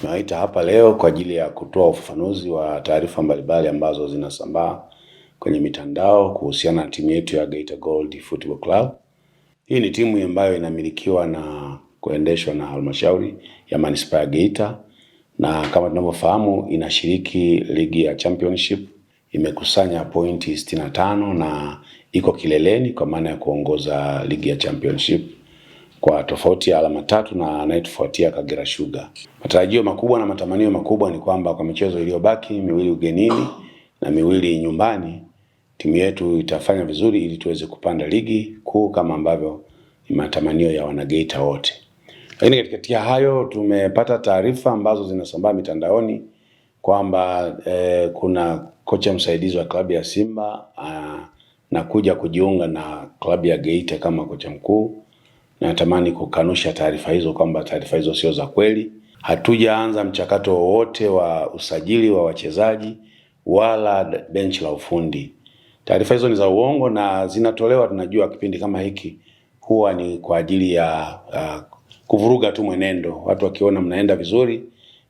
Tumewaita hapa leo kwa ajili ya kutoa ufafanuzi wa taarifa mbalimbali ambazo zinasambaa kwenye mitandao kuhusiana na timu yetu ya Geita Gold Football Club. Hii ni timu ambayo inamilikiwa na kuendeshwa na halmashauri ya manispaa ya Geita, na kama tunavyofahamu inashiriki ligi ya championship, imekusanya pointi 65 na iko kileleni kwa maana ya kuongoza ligi ya championship kwa tofauti ya alama 3 na anayetufuatia Kagera Sugar. Matarajio makubwa na matamanio makubwa ni kwamba kwa michezo iliyobaki miwili ugenini na miwili nyumbani, timu yetu itafanya vizuri ili tuweze kupanda ligi kuu kama ambavyo ni matamanio ya wanageita wote. Lakini katika hayo tumepata taarifa ambazo zinasambaa mitandaoni kwamba kuna kocha msaidizi wa klabu ya Simba na kuja kujiunga na klabu ya Geita kama kocha mkuu. Natamani kukanusha taarifa hizo kwamba taarifa hizo sio za kweli. Hatujaanza mchakato wowote wa usajili wa wachezaji wala benchi la ufundi. Taarifa hizo ni za uongo na zinatolewa, tunajua kipindi kama hiki huwa ni kwa ajili ya kuvuruga tu mwenendo. Watu wakiona mnaenda vizuri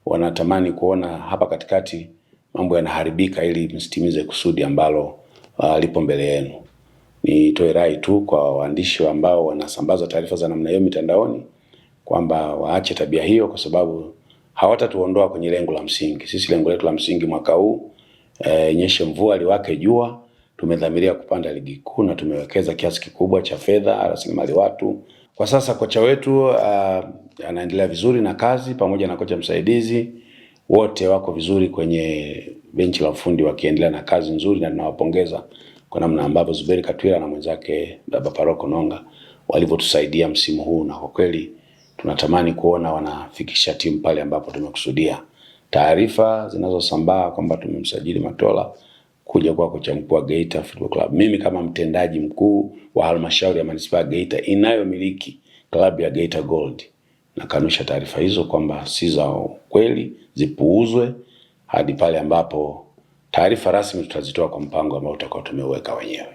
wanatamani kuona hapa katikati mambo yanaharibika ili msitimize kusudi ambalo lipo mbele yenu. Nitoe rai tu kwa waandishi ambao wanasambaza taarifa za namna hiyo mitandaoni kwamba waache tabia hiyo, kwa sababu hawatatuondoa kwenye lengo la msingi. Sisi lengo letu la msingi mwaka huu nyeshe mvua liwake jua, tumedhamiria kupanda ligi kuu na tumewekeza kiasi kikubwa cha fedha, rasilimali watu. Kwa sasa kocha wetu anaendelea vizuri na kazi, pamoja na kocha msaidizi wote wako vizuri kwenye benchi la ufundi wakiendelea na kazi nzuri, na tunawapongeza kwa namna ambavyo Zuberi Katwila na mwenzake Baba Paroko Nonga walivyotusaidia msimu huu, na kwa kweli tunatamani kuona wanafikisha timu pale ambapo tumekusudia. Taarifa zinazosambaa kwamba tumemsajili Matola kuja kwa kocha mkuu wa Geita Football Club, mimi kama mtendaji mkuu wa halmashauri ya manispaa ya Geita inayomiliki klabu ya Geita Gold, na kanusha taarifa hizo kwamba si za kweli, zipuuzwe hadi pale ambapo taarifa rasmi tutazitoa kwa mpango ambao tutakao tumeuweka wenyewe.